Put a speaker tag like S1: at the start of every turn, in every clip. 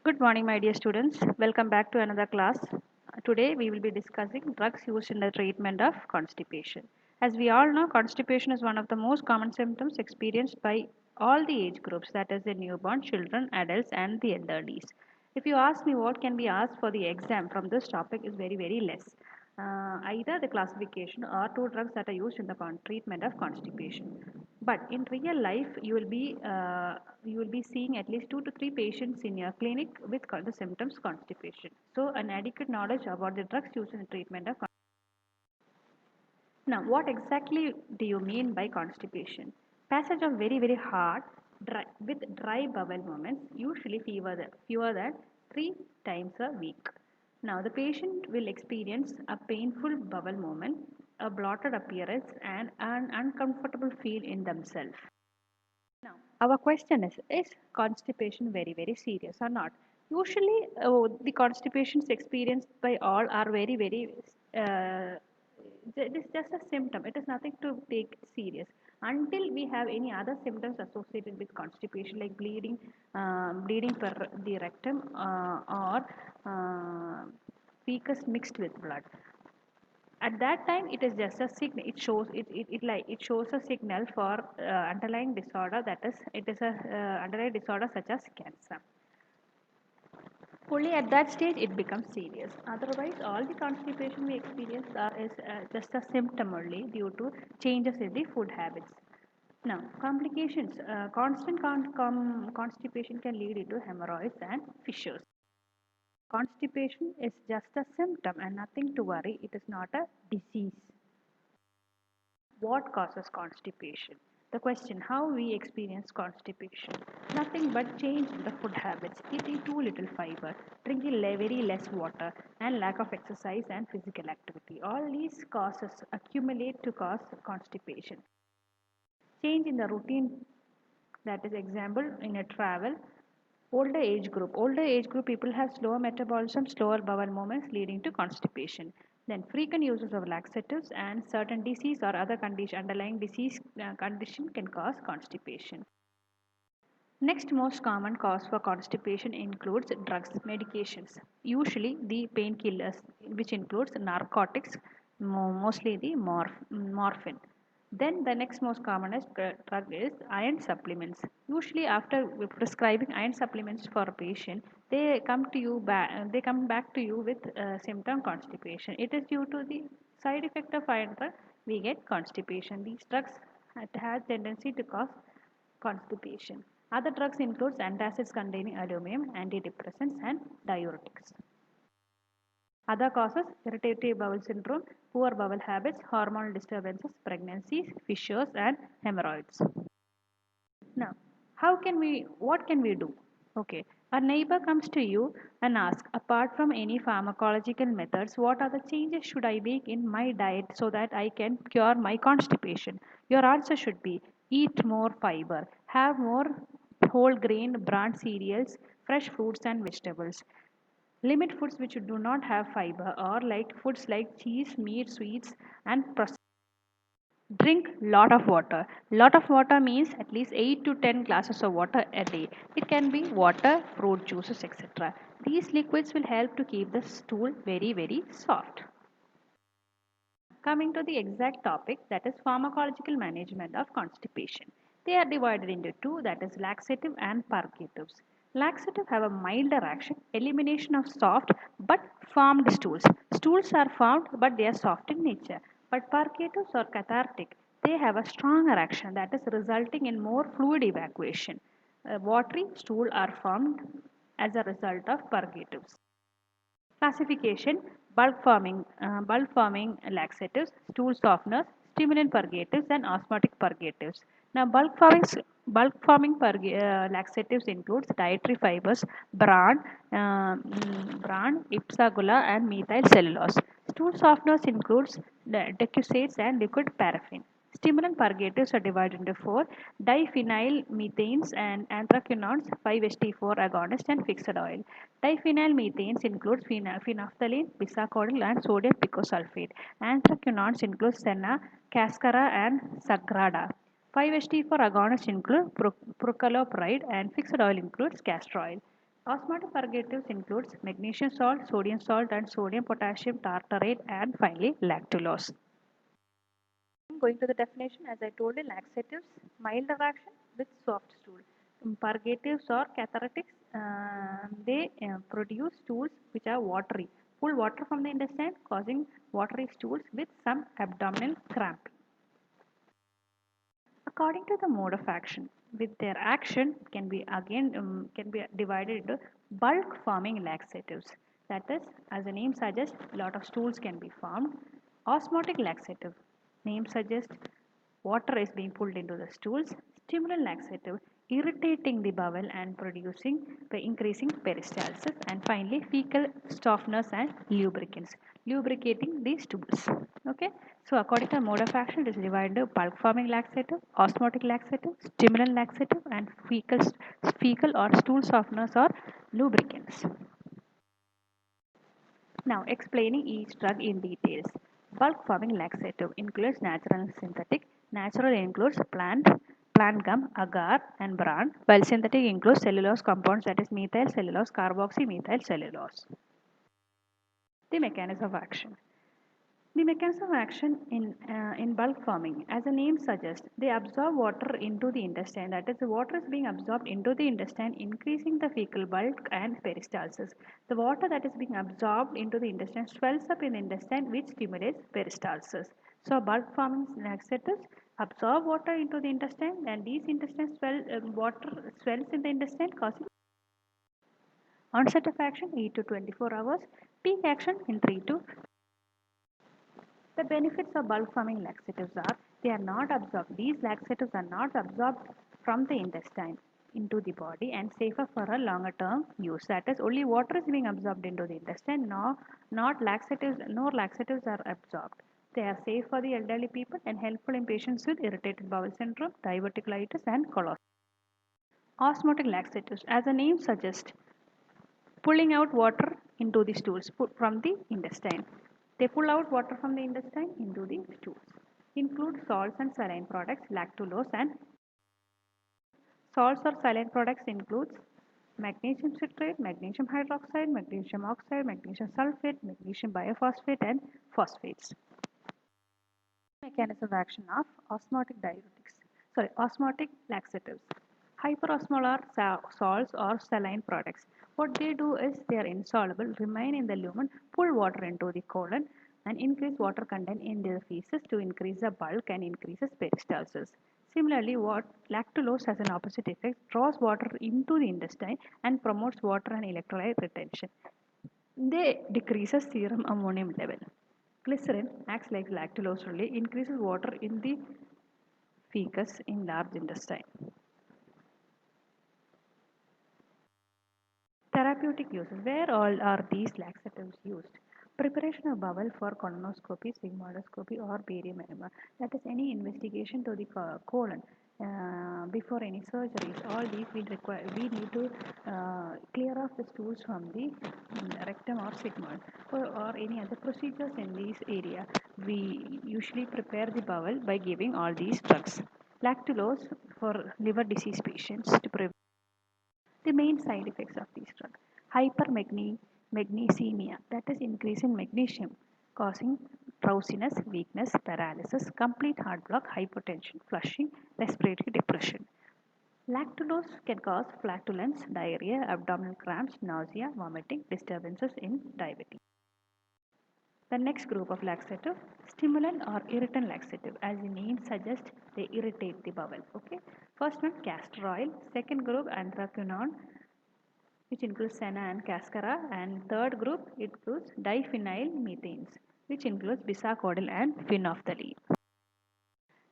S1: Good morning, my dear students. Welcome back to another class. Today we will be discussing drugs used in the treatment of constipation. As we all know, constipation is one of the most common symptoms experienced by all the age groups, that is, the newborn, children, adults, and the elderlies. If you ask me what can be asked for the exam from this topic is very less. Either the classification or two drugs that are used in the treatment of constipation. But in real life, you will be seeing at least 2 to 3 patients in your clinic with the symptoms constipation. So, an adequate knowledge about the drugs used in the treatment of constipation. Now, what exactly do you mean by constipation? Passage of very hard with dry bowel movements, usually fewer than 3 times a week. Now, the patient will experience a painful bowel movement, a bloated appearance, and an uncomfortable feel in themselves. Now, our question is constipation very serious or not? Usually, the constipations experienced by all are uh, it is just a symptom. It is nothing to take serious until we have any other symptoms associated with constipation, like bleeding per the rectum, or fecus mixed with blood. At that time, it is just a signal. It shows a signal for underlying disorder, that is it is a underlying disorder such as cancer. Only at that stage it becomes serious. Otherwise, all the constipation we experience is just a symptom only due to changes in the food habits. Now, complications. Constipation can lead into hemorrhoids and fissures. Constipation is just a symptom and nothing to worry. It is not a disease. What causes constipation? The question, how we experience constipation? Nothing but change in the food habits, eating too little fiber, drinking very less water, and lack of exercise and physical activity. All these causes accumulate to cause constipation. Change in the routine, that is example in a travel. Older age group people have slower metabolism, slower bowel movements leading to constipation. Then frequent uses of laxatives and certain disease or other condition, underlying disease condition can cause constipation. Next most common cause for constipation includes drugs, medications, usually the painkillers, which includes narcotics, mostly the morphine. Then the next most commonest drug is iron supplements. Usually after prescribing iron supplements for a patient, they come back to you with symptom constipation. It is due to the side effect of iron drug we get constipation. These drugs have tendency to cause constipation. Other drugs include antacids containing aluminum, antidepressants, and diuretics. Other causes: irritable bowel syndrome, poor bowel habits, hormonal disturbances, pregnancies, fissures, and hemorrhoids. Now, what can we do? Okay, a neighbor comes to you and asks, apart from any pharmacological methods, what are the changes should I make in my diet so that I can cure my constipation? Your answer should be eat more fiber, have more whole grain bran cereals, fresh fruits and vegetables. Limit foods which do not have fiber or like foods like cheese, meat, sweets and processed. Drink lot of water. Lot of water means at least 8 to 10 glasses of water a day. It can be water, fruit juices, etc. These liquids will help to keep the stool very soft. Coming to the exact topic, that is pharmacological management of constipation. They are divided into two, that is laxative and purgatives. Laxative have a milder action, elimination of soft but formed stools. Stools are formed but they are soft in nature. But purgatives are cathartic. They have a stronger action, that is resulting in more fluid evacuation. Watery stool are formed as a result of purgatives. Classification: bulk forming laxatives, stool softeners, stimulant purgatives, and osmotic purgatives. Now, bulk forming laxatives includes dietary fibers, bran, ipsagula, and methyl cellulose. Stool softeners includes decusates and liquid paraffin. Stimulant purgatives are divided into four: diphenyl methanes and anthraquinones, 5-HT4 agonist, and fixed oil. Diphenyl methanes includes phenolphthalein, bisacodyl, and sodium picosulfate. Anthraquinones include senna, cascara, and sagrada. 5-HT4 agonists include procalopride, and fixed oil includes castor oil. Osmotic purgatives includes magnesium salt, and sodium potassium tartarate, and finally lactulose. Going to the definition, as I told you, laxatives, mild action with soft stool. Purgatives or cathartics, they produce stools which are watery, pull water from the intestine, causing watery stools with some abdominal cramping. According to the mode of action, with their action can be divided into bulk forming laxatives. That is, as the name suggests, a lot of stools can be formed. Osmotic laxative, name suggests water is being pulled into the stools. Stimulant laxative, irritating the bowel and producing by increasing peristalsis. And finally, fecal softeners and lubricants, lubricating the stools. Okay, so according to mode of action, it is divided into bulk forming laxative, osmotic laxative, stimulant laxative, and fecal or stool softeners or lubricants. Now, explaining each drug in details. Bulk forming laxative includes natural and synthetic. Natural includes plant gum, agar, and bran, while synthetic includes cellulose compounds, that is methyl cellulose, carboxymethyl cellulose. The mechanism of action. The mechanism of action in bulk forming, as the name suggests, they absorb water into the intestine. That is, the water is being absorbed into the intestine, increasing the fecal bulk and peristalsis. The water that is being absorbed into the intestine swells up in the intestine, which stimulates peristalsis. So, bulk forming laxatives absorb water into the intestine, and these water swells in the intestine, causing onset of action 8 to 24 hours, peak action in 3 to. The benefits of bulk forming laxatives are they are not absorbed. These laxatives are not absorbed from the intestine into the body and safer for a longer term use. That is, only water is being absorbed into the intestine, no laxatives are absorbed. They are safe for the elderly people and helpful in patients with irritated bowel syndrome, diverticulitis, and colostomy. Osmotic laxatives, as the name suggests, pulling out water into the stools from the intestine. They pull out water from the intestine into the stools. Include salts and saline products, lactulose, and salts or saline products includes magnesium citrate, magnesium hydroxide, magnesium oxide, magnesium sulfate, magnesium biphosphate, and phosphates. Mechanism of action of osmotic laxatives. Hyperosmolar salts or saline products. What they do is they are insoluble, remain in the lumen, pull water into the colon, and increase water content in the feces to increase the bulk and increases peristalsis. Similarly, what lactulose has an opposite effect, draws water into the intestine and promotes water and electrolyte retention. They decreases serum ammonium level. Glycerin acts like lactulose only, increases water in the fecus in large intestine. Therapeutic uses. Where all are these laxatives used? Preparation of bowel for colonoscopy, sigmoidoscopy, or barium enema. That is any investigation to the colon before any surgeries. All these we need to clear off the stools from the rectum or sigmoid or any other procedures in this area. We usually prepare the bowel by giving all these drugs. Lactulose for liver disease patients to prevent the main side effects of these drugs. Hypermagnesemia, that is increase in magnesium, causing drowsiness, weakness, paralysis, complete heart block, hypotension, flushing, respiratory depression. Lactulose can cause flatulence, diarrhea, abdominal cramps, nausea, vomiting, disturbances in diabetes. The next group of laxative, stimulant or irritant laxative. As the name suggests, they irritate the bowel. Okay. First one, castor oil. Second group, anthraquinone, which includes senna and cascara. And third group, it includes diphenyl methanes, which includes bisacodyl and phenolphthalein.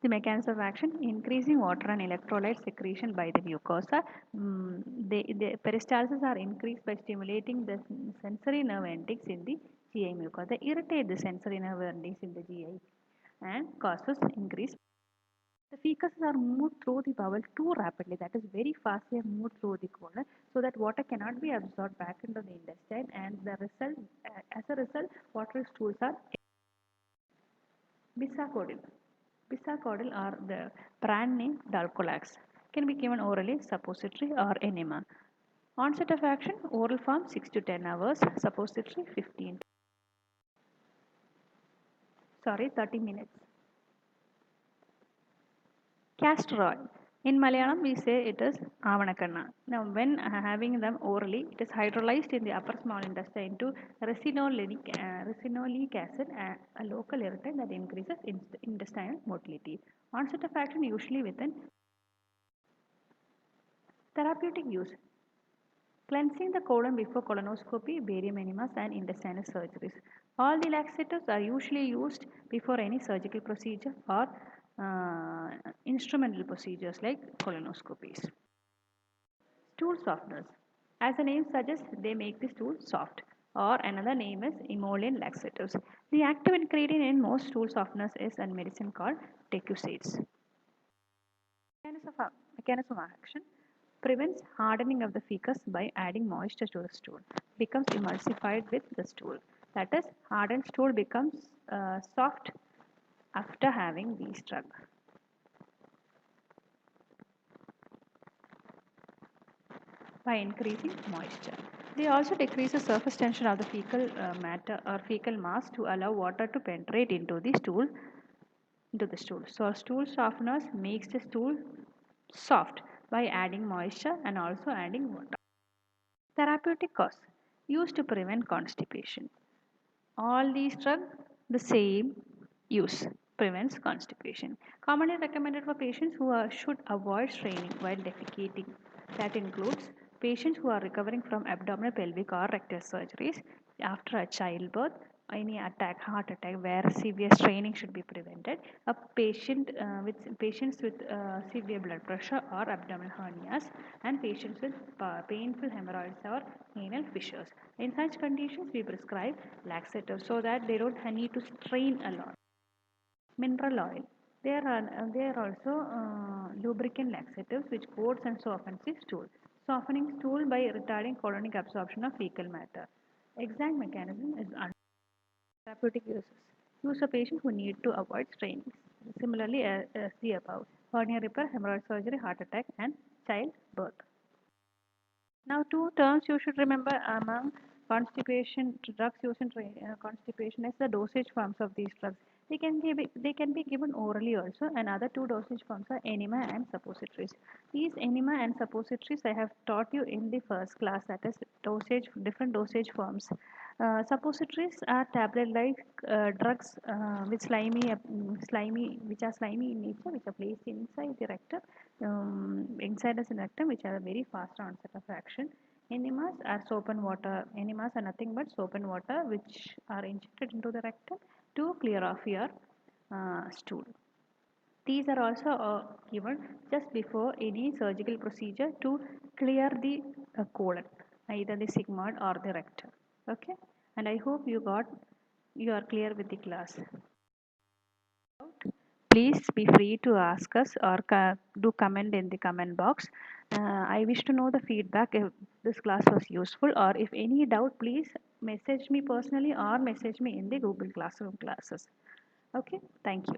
S1: The mechanism of action, increasing water and electrolyte secretion by the mucosa. The peristalsis are increased by stimulating the sensory nerve endings in the GI mucosa. They irritate the sensory nerve endings in the GI and causes increased. The fecuses are moved through the bowel too rapidly. That is very fast. They are moved through the colon, so that water cannot be absorbed back into the intestine, and as a result, watery stools are. Bisacodyl. Bisacodyl or the brand name Dalcolax can be given orally, suppository or enema. Onset of action, oral form 6 to 10 hours, suppository 30 minutes. Castor oil. In Malayalam, we say it is avanakanna. Now, when having them orally, it is hydrolyzed in the upper small intestine to resinolic acid, a local irritant that increases intestinal motility. Onset of action usually within therapeutic use. Cleansing the colon before colonoscopy, barium enemas, and intestinal surgeries. All the laxatives are usually used before any surgical procedure or instrumental procedures like colonoscopies. Stool softeners. As the name suggests, they make the stool soft, or another name is emollient laxatives. The active ingredient in most stool softeners is a medicine called decussate. Mechanism of action prevents hardening of the fecus by adding moisture to the stool. Becomes emulsified with the stool. That is, hardened stool becomes soft after having these drugs. By increasing moisture. They also decrease the surface tension of the fecal matter or fecal mass to allow water to penetrate into the stool. So stool softeners makes the stool soft by adding moisture and also adding water. Therapeutic cause used to prevent constipation. All these drugs, the same use prevents constipation. Commonly recommended for patients who should avoid straining while defecating. That includes patients who are recovering from abdominal, pelvic, or rectal surgeries after a childbirth, any attack, heart attack, where severe straining should be prevented. A patient with patients with severe blood pressure or abdominal hernias, and patients with painful hemorrhoids or anal fissures. In such conditions, we prescribe laxatives so that they don't need to strain a lot. Mineral oil. They are also lubricant laxatives which coats and softens the stool. Softening stool by retarding colonic absorption of fecal matter. Exact mechanism is therapeutic uses. Use of patients who need to avoid strainings. Similarly, as the above, hernia repair, hemorrhoid surgery, heart attack, and childbirth. Now, two terms you should remember among constipation drugs used in constipation is the dosage forms of these drugs. They can be given orally also, and other two dosage forms are enema and suppositories. These enema and suppositories I have taught you in the first class, that is different dosage forms. Suppositories are tablet-like drugs with which are slimy in nature, which are placed inside the rectum, inside the rectum, which are a very fast onset of action. Enemas are soap and water. Enemas are nothing but soap and water, which are injected into the rectum to clear off your stool. These are also given just before any surgical procedure to clear the colon, either the sigmoid or the rectum. Okay, and I hope you are clear with the class. Please be free to ask us or do comment in the comment box. I wish to know the feedback if this class was useful, or if any doubt, please message me personally or message me in the Google Classroom classes. Okay, thank you.